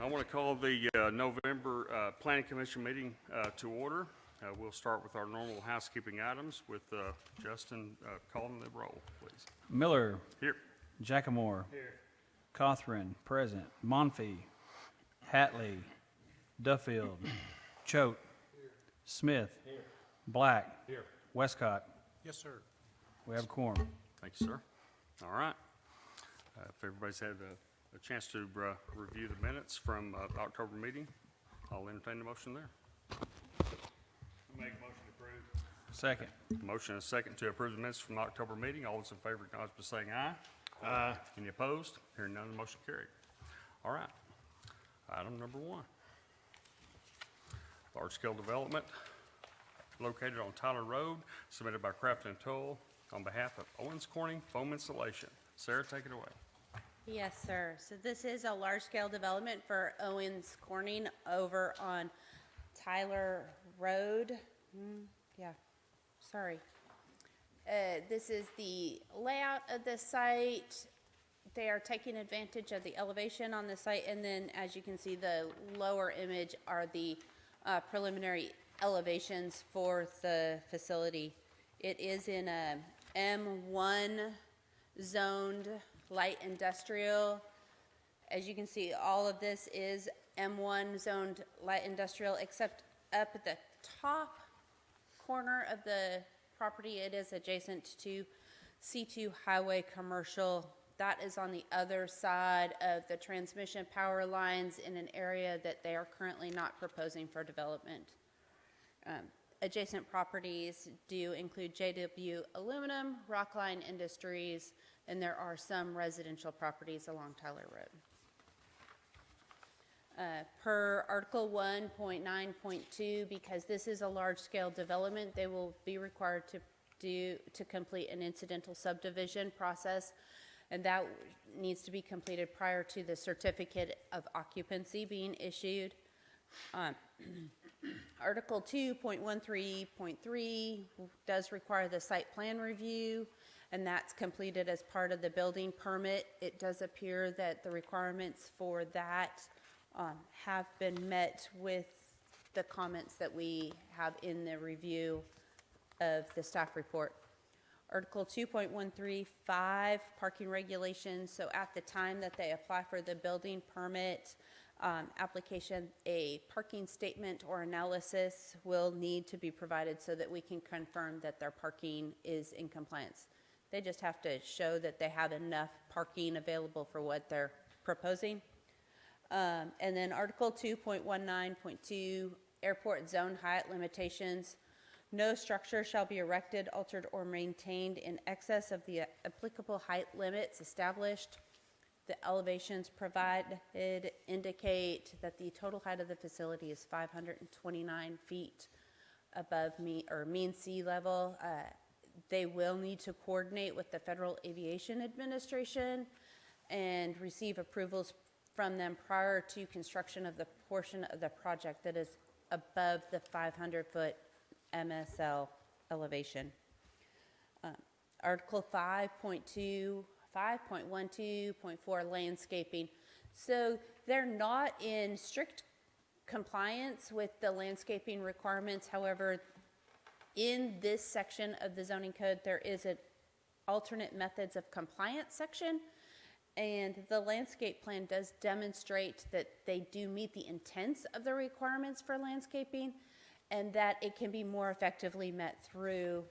I want to call the November Planning Commission meeting to order. We'll start with our normal housekeeping items with Justin calling the roll, please. Miller. Here. Jackamore. Here. Cothran, present. Monfee. Hatley. Duffield. Choate. Smith. Here. Black. Here. Westcott. Yes, sir. We have a quorum. Thank you, sir. All right. If everybody's had a chance to review the minutes from the October meeting, I'll entertain the motion there. Make a motion to approve. Second. Motion and a second to approve the minutes from the October meeting. All those in favor acknowledge by saying aye. Aye. Any opposed? Hearing none, the motion carried. All right. Item number 1. Large-scale development located on Tyler Road, submitted by Craft and Toll on behalf of Owens Corning Foam Insulation. Sarah, take it away. Yes, sir. So this is a large-scale development for Owens Corning over on Tyler Road. This is the layout of the site. They are taking advantage of the elevation on the site, and then as you can see, the lower image are the preliminary elevations for the facility. It is in a M1 zoned light industrial. As you can see, all of this is M1 zoned light industrial, except up at the top corner of the property, it is adjacent to C2 highway commercial. That is on the other side of the transmission power lines in an area that they are currently not proposing for development. Adjacent properties do include JW Aluminum, Rockline Industries, and there are some residential properties along Tyler Road. Per Article 1.9.2, because this is a large-scale development, they will be required to complete an incidental subdivision process, and that needs to be completed prior to the certificate of occupancy being issued. Article 2.13.3 does require the site plan review, and that's completed as part of the building permit. It does appear that the requirements for that have been met with the comments that we have in the review of the staff report. Article 2.135, parking regulations. So at the time that they apply for the building permit application, a parking statement or analysis will need to be provided so that we can confirm that their parking is in compliance. They just have to show that they have enough parking available for what they're proposing. And then Article 2.19.2, airport zone height limitations. No structure shall be erected, altered, or maintained in excess of the applicable height limits established. The elevations provided indicate that the total height of the facility is 529 feet above mean sea level. They will need to coordinate with the Federal Aviation Administration and receive approvals from them prior to construction of the portion of the project that is above the 500-foot MSL elevation. Article 5.12.4 landscaping. So they're not in strict compliance with the landscaping requirements. However, in this section of the zoning code, there is an alternate methods of compliance section, and the landscape plan does demonstrate that they do meet the intents of the requirements for landscaping, and that it can be more effectively met through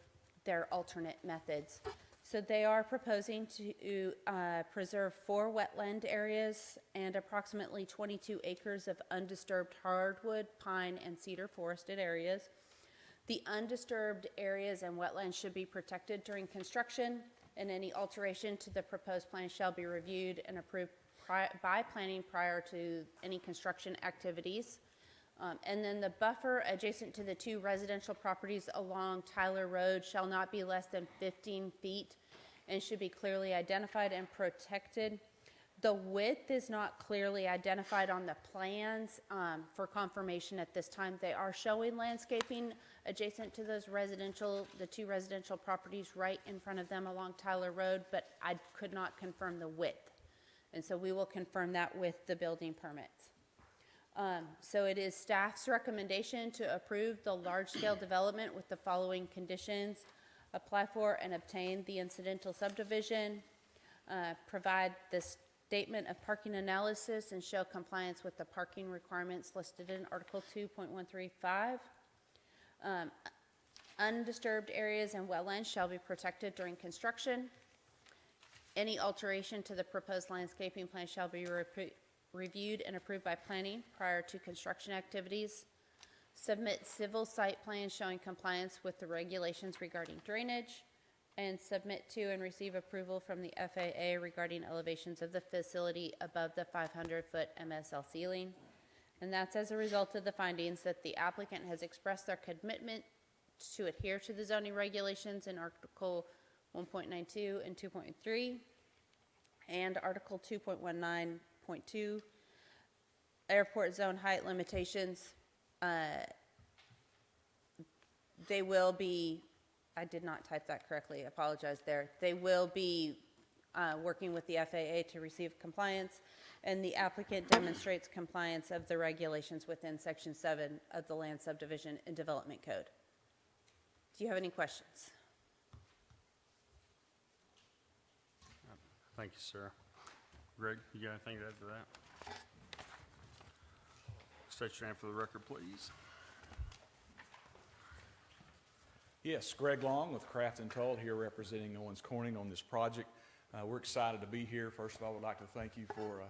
their alternate methods. So they are proposing to preserve 4 wetland areas and approximately 22 acres of undisturbed hardwood, pine, and cedar forested areas. The undisturbed areas and wetlands should be protected during construction, and any alteration to the proposed plan shall be reviewed and approved by planning prior to any construction activities. And then the buffer adjacent to the 2 residential properties along Tyler Road shall not be less than 15 feet and should be clearly identified and protected. The width is not clearly identified on the plans for confirmation at this time. They are showing landscaping adjacent to those the 2 residential properties right in front of them along Tyler Road, but I could not confirm the width. And so we will confirm that with the building permits. So it is staff's recommendation to approve the large-scale development with the following conditions: apply for and obtain the incidental subdivision, provide the statement of parking analysis and show compliance with the parking requirements listed in Article 2.135. Undisturbed areas and wetlands shall be protected during construction. Any alteration to the proposed landscaping plan shall be reviewed and approved by planning prior to construction activities. Submit civil site plans showing compliance with the regulations regarding drainage, and submit to and receive approval from the FAA regarding elevations of the facility above the 500-foot MSL ceiling. And that's as a result of the findings that the applicant has expressed their commitment to adhere to the zoning regulations in Article 1.92 and 2.3, and Article 2.19.2, airport zone height limitations. They will be, I did not type that correctly, I apologize there. They will be working with the FAA to receive compliance, and the applicant demonstrates compliance of the regulations within Section 7 of the Land Subdivision and Development Code. Do you have any questions? Thank you, Sarah. Greg, you got anything to add to that? State your name for the record, please. Yes, Greg Long with Craft and Toll here representing Owens Corning on this project. We're excited to be here. First of all, we'd like to thank you for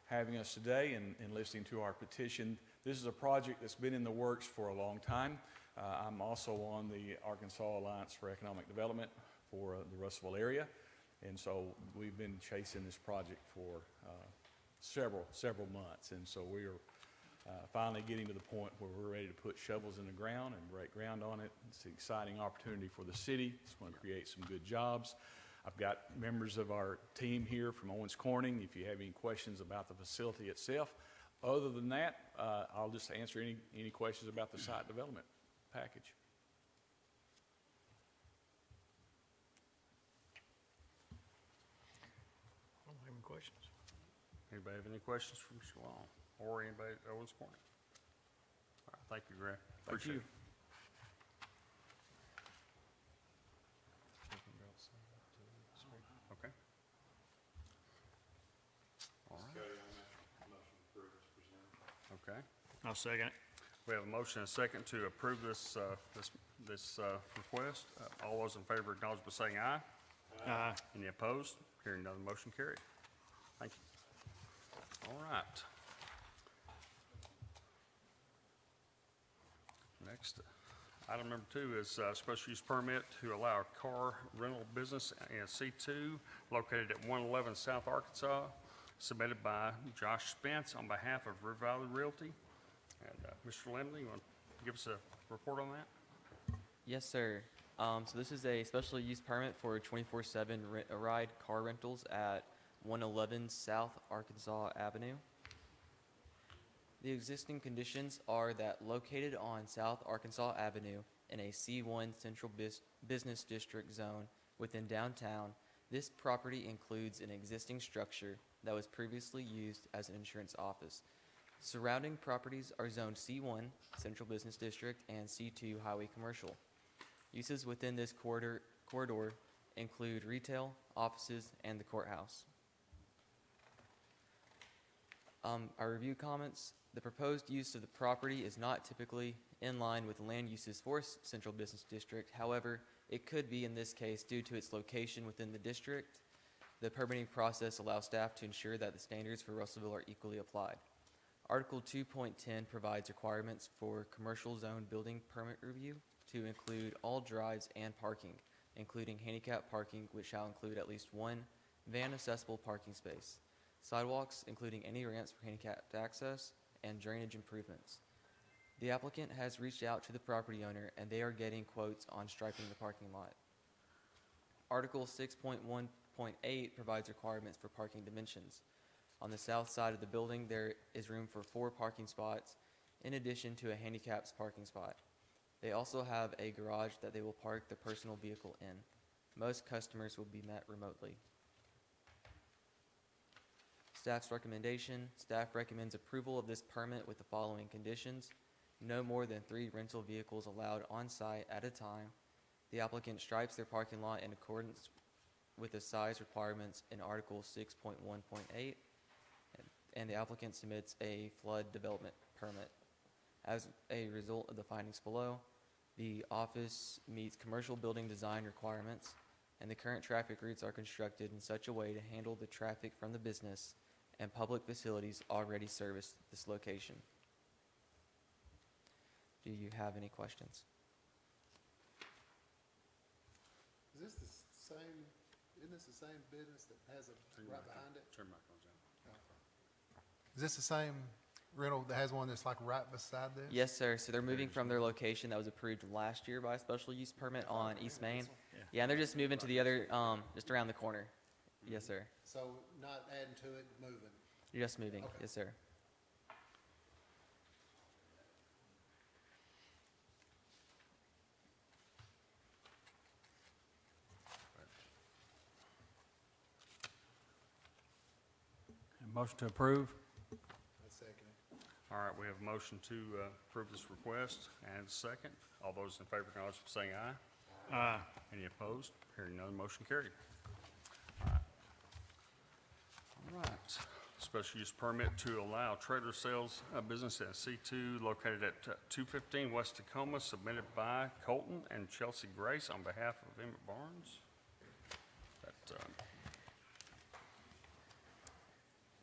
having us today and listening to our petition. This is a project that's been in the works for a long time. I'm also on the Arkansas Alliance for Economic Development for the Russellville area. And so we've been chasing this project for several months. And so we are finally getting to the point where we're ready to put shovels in the ground and break ground on it. It's an exciting opportunity for the city. It's going to create some good jobs. I've got members of our team here from Owens Corning. If you have any questions about the facility itself, other than that, I'll just answer any questions about the site development package. I don't have any questions. Anybody have any questions for Mr. Long or anybody at Owens Corning? All right, thank you, Greg. Thank Appreciate you. it. Okay. All right. Okay. I'll second it. We have a motion and a second to approve this request. All those in favor acknowledge by saying aye. Aye. Any opposed? Hearing none, motion carried. Thank you. All right. Next, item number 2 is special use permit to allow a car rental business in C2 located at 111 South Arkansas, submitted by Josh Spence on behalf of River Valley Realty. And Mr. Lemley, you want to give us a report on that? Yes, sir. So this is a special use permit for 24/7 ride car rentals at 111 South Arkansas Avenue. The existing conditions are that located on South Arkansas Avenue in a C1 Central Business District zone within downtown, this property includes an existing structure that was previously used as an insurance office. Surrounding properties are zoned C1 Central Business District and C2 Highway Commercial. Uses within this corridor include retail, offices, and the courthouse. Our review comments. The proposed use of the property is not typically in line with land uses for Central Business District. However, it could be in this case due to its location within the district. The permitting process allows staff to ensure that the standards for Russellville are equally applied. Article 2.10 provides requirements for commercial zone building permit review to include all drives and parking, including handicap parking, which shall include at least one van accessible parking space, sidewalks, including any ramps for handicapped access, and drainage improvements. The applicant has reached out to the property owner, and they are getting quotes on striping the parking lot. Article 6.1.8 provides requirements for parking dimensions. On the south side of the building, there is room for 4 parking spots, in addition to a handicapped parking spot. They also have a garage that they will park the personal vehicle in. Most customers will be met remotely. Staff's recommendation, staff recommends approval of this permit with the following conditions. No more than 3 rental vehicles allowed on site at a time. The applicant stripes their parking lot in accordance with the size requirements in Article 6.1.8, and the applicant submits a flood development permit. As a result of the findings below, the office meets commercial building design requirements, and the current traffic routes are constructed in such a way to handle the traffic from the business and public facilities already service this location. Do you have any questions? Is this the same, isn't this the same business that has a, right behind it? Turn my phones on. Is this the same rental that has one that's like right beside this? Yes, sir. So they're moving from their location that was approved last year by a special use permit on East Main. Yeah, and they're just moving to the other, just around the corner. Yes, sir. So not adding to it, moving? You're just moving. Okay. Yes, sir. Motion to approve. I second it. All right, we have a motion to approve this request and a second. All those in favor, acknowledge by saying aye. Aye. Any opposed? Hearing none, motion carried. All right. Special use permit to allow trailer sales business at C2 located at 215 West Tacoma, submitted by Colton and Chelsea Grace on behalf of Emmett Barnes.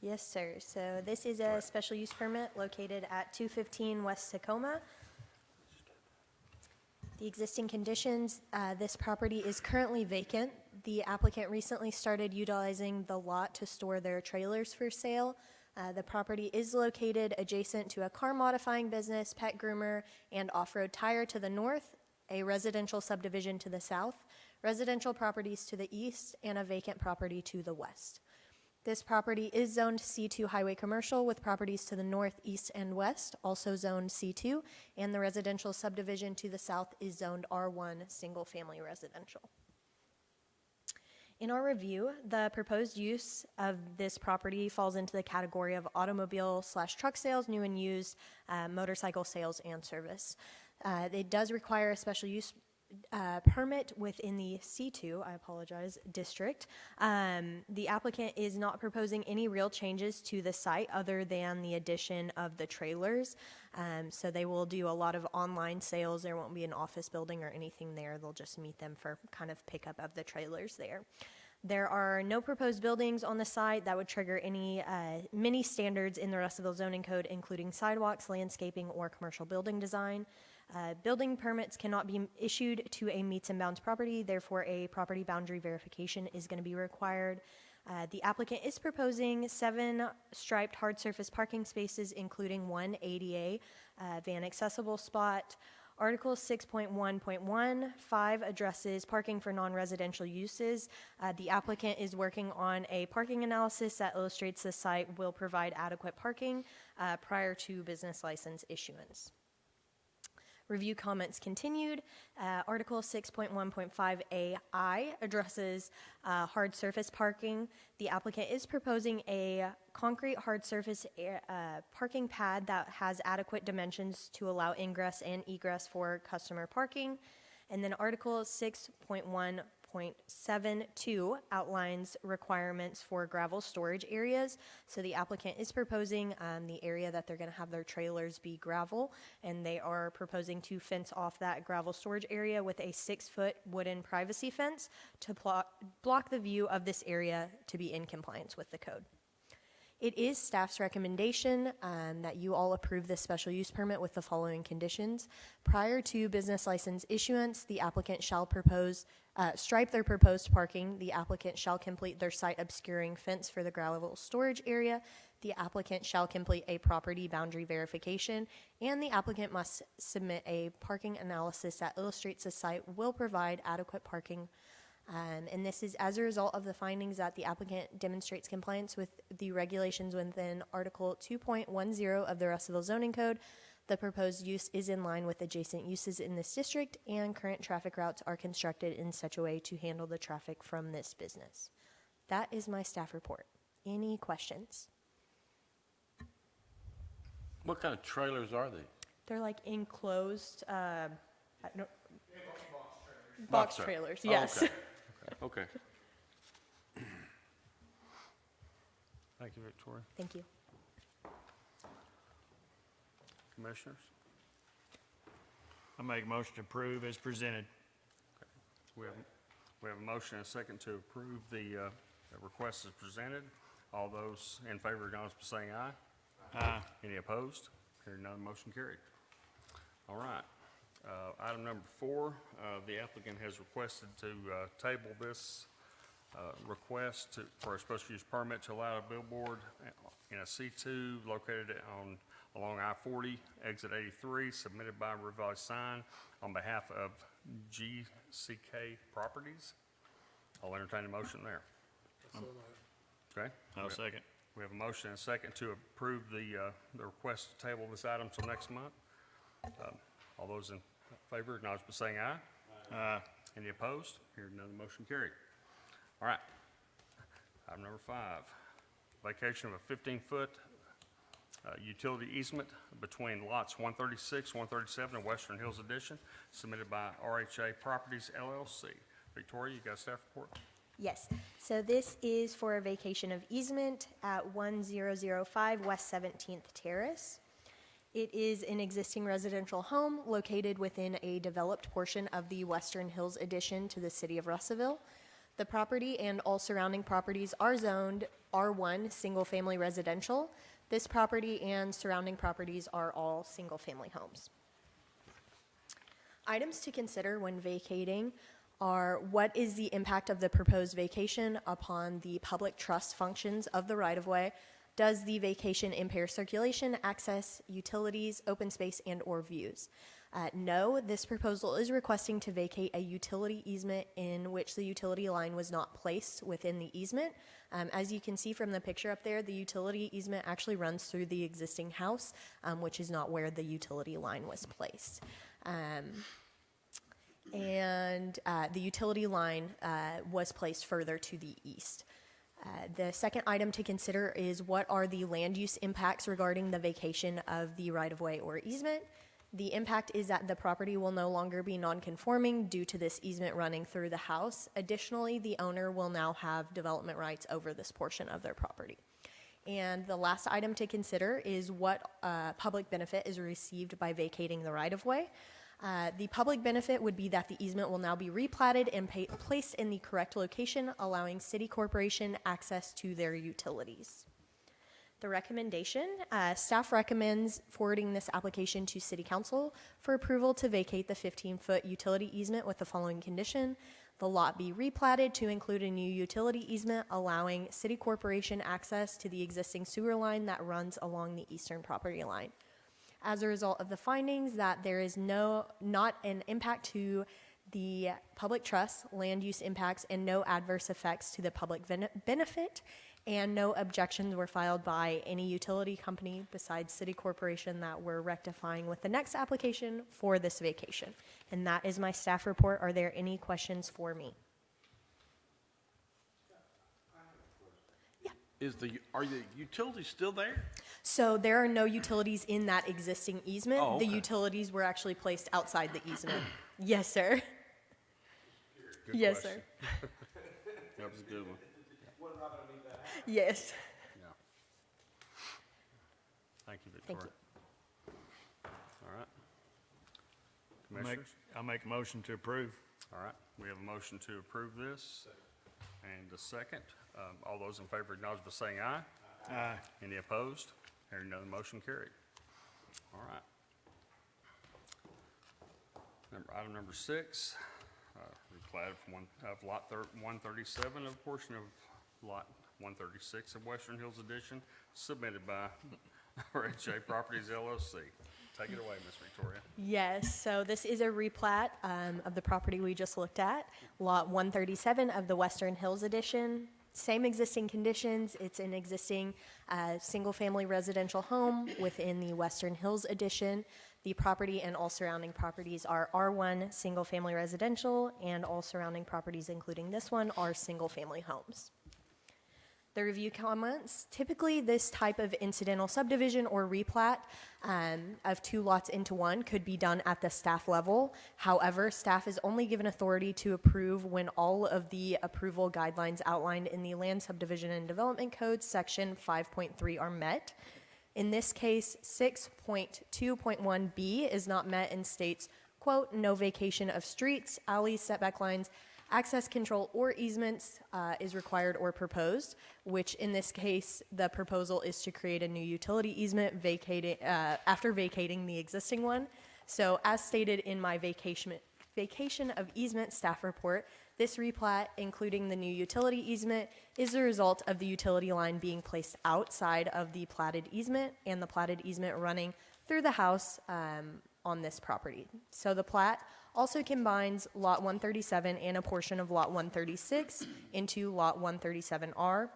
Yes, sir. So this is a special use permit located at 215 West Tacoma. The existing conditions, this property is currently vacant. The applicant recently started utilizing the lot to store their trailers for sale. The property is located adjacent to a car modifying business, pet groomer, and off-road tire to the north, a residential subdivision to the south, residential properties to the east, and a vacant property to the west. This property is zoned C2 highway commercial with properties to the north, east, and west, also zoned C2, and the residential subdivision to the south is zoned R1 single family residential. In our review, the proposed use of this property falls into the category of automobile/truck sales, new and used, motorcycle sales, and service. It does require a special use permit within the C2, district. The applicant is not proposing any real changes to the site other than the addition of the trailers. So they will do a lot of online sales. There won't be an office building or anything there. They'll just meet them for kind of pickup of the trailers there. There are no proposed buildings on the site that would trigger any many standards in the Russellville zoning code, including sidewalks, landscaping, or commercial building design. Building permits cannot be issued to a meets and bounds property, therefore a property boundary verification is going to be required. The applicant is proposing 7 striped hard surface parking spaces, including 1 ADA van accessible spot. Article 6.1.1 addresses parking for non-residential uses. The applicant is working on a parking analysis that illustrates the site will provide adequate parking prior to business license issuance. Review comments continued. Article 6.1.5AI addresses hard surface parking. The applicant is proposing a concrete hard surface parking pad that has adequate dimensions to allow ingress and egress for customer parking. And then Article 6.1.72 outlines requirements for gravel storage areas. So the applicant is proposing the area that they're going to have their trailers be gravel, and they are proposing to fence off that gravel storage area with a 6-foot wooden privacy fence to block the view of this area to be in compliance with the code. It is staff's recommendation that you all approve this special use permit with the following conditions. Prior to business license issuance, the applicant shall stripe their proposed parking. The applicant shall complete their site obscuring fence for the gravel storage area. The applicant shall complete a property boundary verification, and the applicant must submit a parking analysis that illustrates the site will provide adequate parking. And this is as a result of the findings that the applicant demonstrates compliance with the regulations within Article 2.10 of the Russellville Zoning Code. The proposed use is in line with adjacent uses in this district, and current traffic routes are constructed in such a way to handle the traffic from this business. That is my staff report. any questions. What kind of trailers are they? They're like enclosed, box Box trailers, Oh, yes. okay. Okay. Thank you, Victoria. Thank you. Commissioners? I make a motion to approve as presented. We have a motion and a second to approve the request as presented. All those in favor, acknowledge by saying aye. Aye. Any opposed? Hearing none, motion carried. All right. Item number 4, the applicant has requested to table this request for a special use permit to allow a billboard in a C2 located along I-40, exit 83, submitted by Revised Sign on behalf of GCK Properties. I'll entertain a motion there. So moved. Okay? I'll second. We have a motion and a second to approve the request to table this item till next month. All those in favor, acknowledge by saying aye. Aye. Any opposed? Hearing none, the motion carried. All right. Item number 5, vacation of a 15-foot utility easement between lots 136, 137, and Western Hills Edition, submitted by RHA Properties LLC. Victoria, you got a staff report? Yes, so this is for a vacation of easement at 1005 West 17th Terrace. It is an existing residential home located within a developed portion of the Western Hills addition to the city of Russellville. The property and all surrounding properties are zoned R1, single-family residential. This property and surrounding properties are all single-family homes. Items to consider when vacating are what is the impact of the proposed vacation upon the public trust functions of the right-of-way? Does the vacation impair circulation, access, utilities, open space, and/or views? No, this proposal is requesting to vacate a utility easement in which the utility line was not placed within the easement. As you can see from the picture up there, the utility easement actually runs through the existing house, which is not where the utility line was placed. The utility line was placed further to the east. The second item to consider is what are the land use impacts regarding the vacation of the right-of-way or easement. The impact is that the property will no longer be non-conforming due to this easement running through the house. Additionally, the owner will now have development rights over this portion of their property. And the last item to consider is what public benefit is received by vacating the right-of-way. The public benefit would be that the easement will now be replatted and placed in the correct location, allowing city corporation access to their utilities. The recommendation, staff recommends forwarding this application to City Council for approval to vacate the 15-foot utility easement with the following condition. The lot be replatted to include a new utility easement, allowing City Corporation access to the existing sewer line that runs along the eastern property line. As a result of the findings that there is not an impact to the public trust, land use impacts, and no adverse effects to the public benefit, and no objections were filed by any utility company besides City Corporation that we're rectifying with the next application for this vacation. And that is my staff report. Are there any questions for me? Are the utilities still there? So there are no utilities in that existing easement. Oh, The okay. utilities were actually placed outside the easement. Yes, sir. Good Yes, question. sir. That was a good one. Yes. Yeah. Thank you, Thank Victoria. All right. Make- Commissioners? I make a motion to approve. All right, we have a motion to approve this, and a second. All those in favor acknowledge by saying aye. Aye. Any opposed? Hearing none, motion carried. All right. Item number 6, replat of lot 137 of a portion of lot 136 of Western Hills Edition, submitted by RHA Properties LLC. Take it away, Ms. Victoria. Yes, so this is a replat of the property we just looked at, Lot 137 of the Western Hills Edition. Same existing conditions. It's an existing single-family residential home within the Western Hills Edition. The property and all surrounding properties are R1 single-family residential, and all surrounding properties, including this one, are single-family homes. The review comments, typically this type of incidental subdivision or replat of 2 lots into one could be done at the staff level. However, staff is only given authority to approve when all of the approval guidelines outlined in the Land Subdivision and Development Code section 5.3 are met. In this case, 6.2.1b is not met and states, quote, "No vacation of streets, alleys, setback lines, access control, or easements is required or proposed," which in this case, the proposal is to create a new utility easement after vacating the existing one. So as stated in my vacation of easement staff report, this replat, including the new utility easement, is the result of the utility line being placed outside of the platted easement and the platted easement running through the house on this property. So the plat also combines Lot 137 and a portion of Lot 136 into Lot 137R.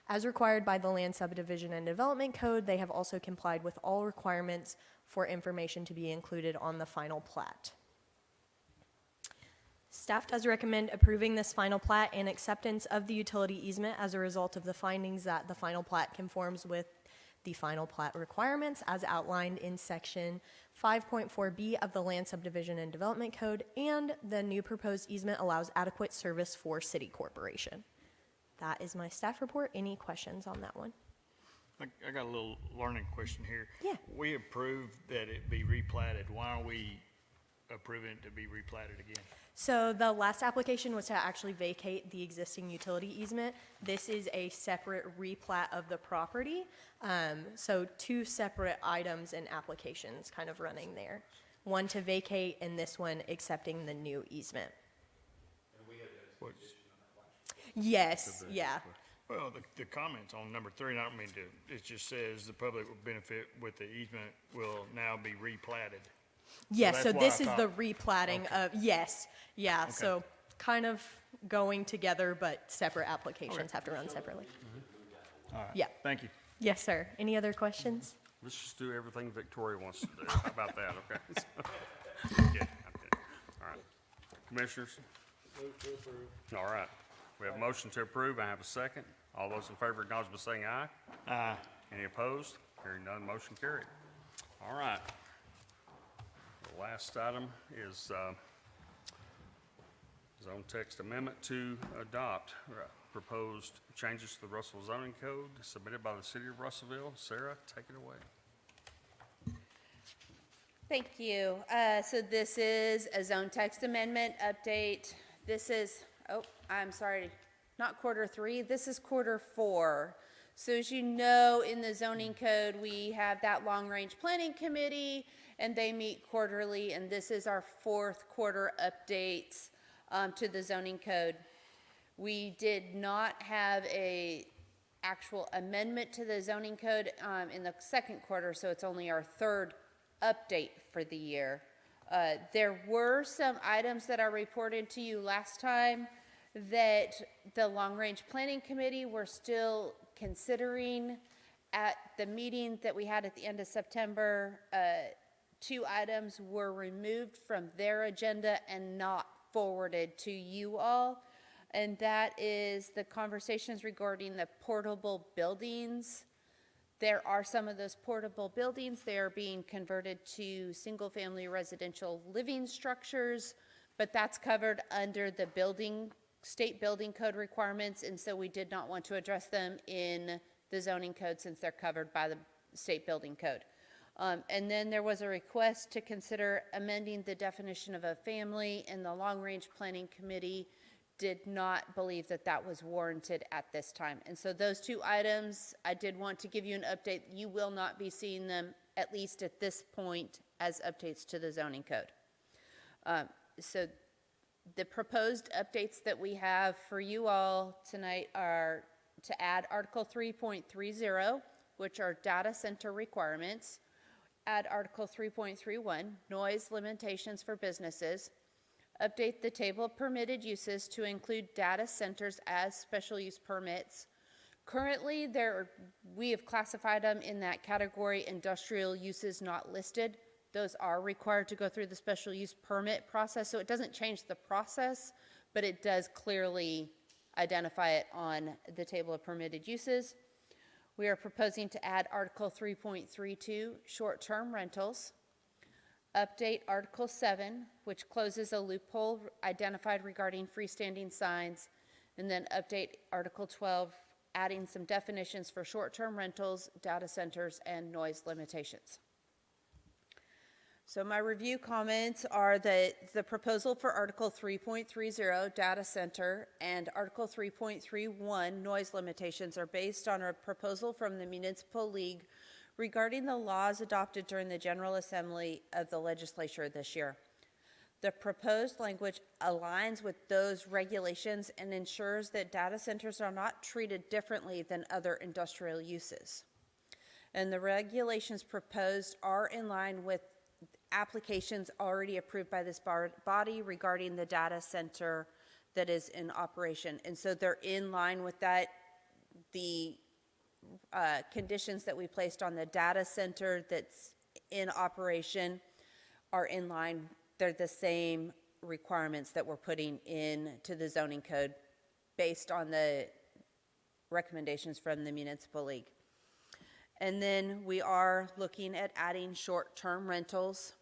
As required by the Land Subdivision and Development Code, they have also complied with all requirements for information to be included on the final plat. Staff does recommend approving this final plat and acceptance of the utility easement as a result of the findings that the final plat conforms with the final plat requirements as outlined in section 5.4b of the Land Subdivision and Development Code, and the new proposed easement allows adequate service for city corporation. That is my staff report. Any questions on that one? I got a little learning question here. Yeah. We approved that it be replatted. Why are we approving it to be replatted again? So the last application was to actually vacate the existing utility easement. This is a separate replat of the property. So 2 separate items and applications kind of running there. One to vacate and this one accepting the new easement. Yes, yeah. Well, the comments on number 3, and I don't mean to, it just says the public will benefit with the easement will now be replatted. Yes, so that's why this I is thought- the replatting of, yes, yeah, so kind of going together, but separate applications have to run separately. All right. Yeah. Thank you. Yes, sir. Any other questions? Let's just do everything Victoria wants to do. How about that, okay? I'm kidding. All right. Commissioners? All right. We have a motion to approve. I have a second. All those in favor acknowledge by saying aye. Aye. Any opposed? Hearing none, motion carried. All right. The last item is zone text amendment to adopt proposed changes to the Russellville zoning code submitted by the city of Russellville. Sarah, take it away. Thank you. So this is a zone text amendment update. This is, oh, I'm sorry, not quarter 3, this is quarter 4. So as you know, in the zoning code, we have that long-range planning committee, and they meet quarterly, and this is our 4th quarter updates to the zoning code. We did not have a actual amendment to the zoning code in the 2nd quarter, so it's only our 3rd update for the year. There were some items that I reported to you last time that the long-range planning committee were still considering. At the meeting that we had at the end of September, 2 items were removed from their agenda and not forwarded to you all. And that is the conversations regarding the portable buildings. There are some of those portable buildings, they are being converted to single-family residential living structures, but that's covered under the state building code requirements, and so we did not want to address them in the zoning code since they're covered by the state building code. And then there was a request to consider amending the definition of a family, and the long-range planning committee did not believe that that was warranted at this time. And so those 2 items, I did want to give you an update. You will not be seeing them, at least at this point, as updates to the zoning code. So the proposed updates that we have for you all tonight are to add Article 3.30, which are data center requirements, add Article 3.31, noise limitations for businesses, update the table of permitted uses to include data centers as special use permits. Currently, we have classified them in that category, industrial uses not listed. Those are required to go through the special use permit process, so it doesn't change the process, but it does clearly identify it on the table of permitted uses. We are proposing to add Article 3.32, short-term rentals. Update Article 7, which closes a loophole identified regarding freestanding signs. And then update Article 12, adding some definitions for short-term rentals, data centers, and noise limitations. So my review comments are that the proposal for Article 3.30, data center, and Article 3.31, noise limitations, are based on a proposal from the Municipal League regarding the laws adopted during the General Assembly of the legislature this year. The proposed language aligns with those regulations and ensures that data centers are not treated differently than other industrial uses. And the regulations proposed are in line with applications already approved by this body regarding the data center that is in operation. And so they're in line with that. The conditions that we placed on the data center that's in operation are in line. They're the same requirements that we're putting into the zoning code based on the recommendations from the Municipal League. And then we are looking at adding short-term rentals.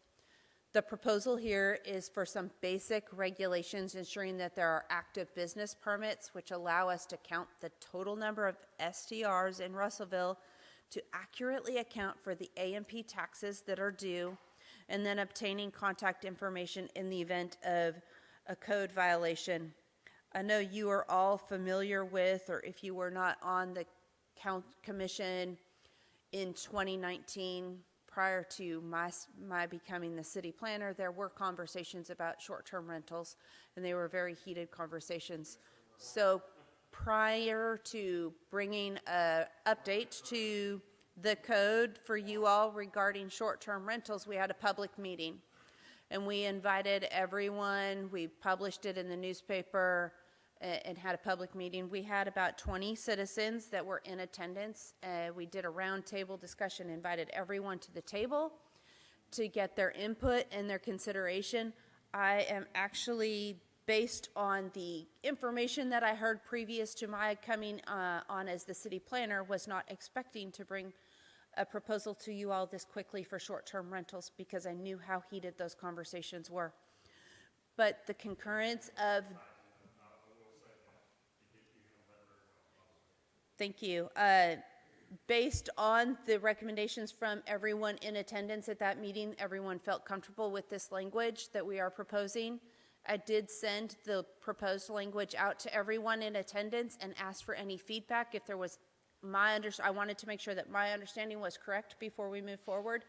The proposal here is for some basic regulations ensuring that there are active business permits which allow us to count the total number of STRs in Russellville to accurately account for the A&P taxes that are due, and then obtaining contact information in the event of a code violation. I know you are all familiar with, or if you were not on the commission in 2019, prior to my becoming the city planner, there were conversations about short-term rentals, and they were very heated conversations. So prior to bringing an update to the code for you all regarding short-term rentals, we had a public meeting, and we invited everyone. We published it in the newspaper and had a public meeting. We had about 20 citizens that were in attendance. We did a roundtable discussion, invited everyone to the table to get their input and their consideration. I am actually, based on the information that I heard previous to my coming on as the city planner, was not expecting to bring a proposal to you all this quickly for short-term rentals because I knew how heated those conversations were. But the concurrence of Thank you. Based on the recommendations from everyone in attendance at that meeting, everyone felt comfortable with this language that we are proposing. I did send the proposed language out to everyone in attendance and asked for any feedback. If there was I wanted to make sure that my understanding was correct before we move forward.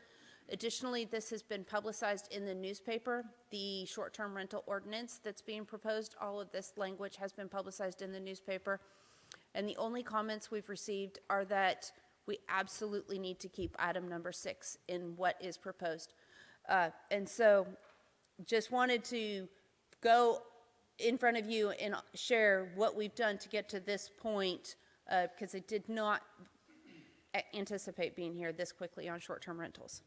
Additionally, this has been publicized in the newspaper. The short-term rental ordinance that's being proposed, all of this language has been publicized in the newspaper. And the only comments we've received are that we absolutely need to keep item number 6 in what is proposed. And so just wanted to go in front of you and share what we've done to get to this point, because I did not anticipate being here this quickly on short-term rentals.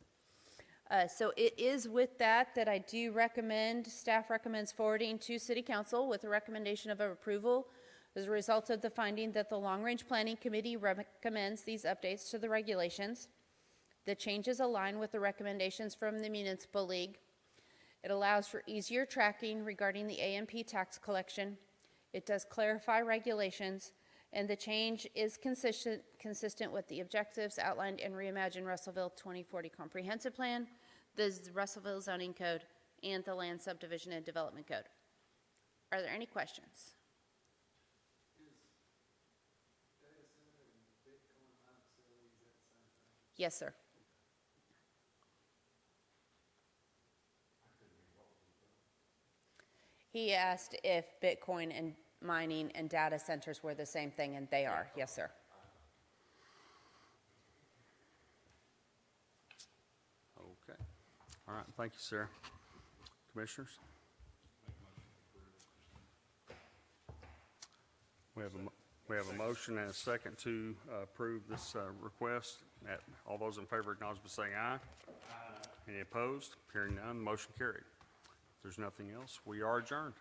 So it is with that I do recommend, staff recommends forwarding to City Council with a recommendation of approval as a result of the finding that the Long Range Planning Committee recommends these updates to the regulations. The changes align with the recommendations from the Municipal League. It allows for easier tracking regarding the A&P tax collection. It does clarify regulations, and the change is consistent with the objectives outlined in Reimagine Russellville 2040 Comprehensive Plan, the Russellville Zoning Code, and the Land Subdivision and Development Code. Are there any questions? Yes, sir. He asked if Bitcoin and mining and data centers were the same thing, and they are. Yes, sir. Okay. All right, thank you, sir. Commissioners? We have a motion and a second to approve this request. All those in favor acknowledge by saying aye. Any opposed? Hearing none, motion carried. If there's nothing else, we are adjourned.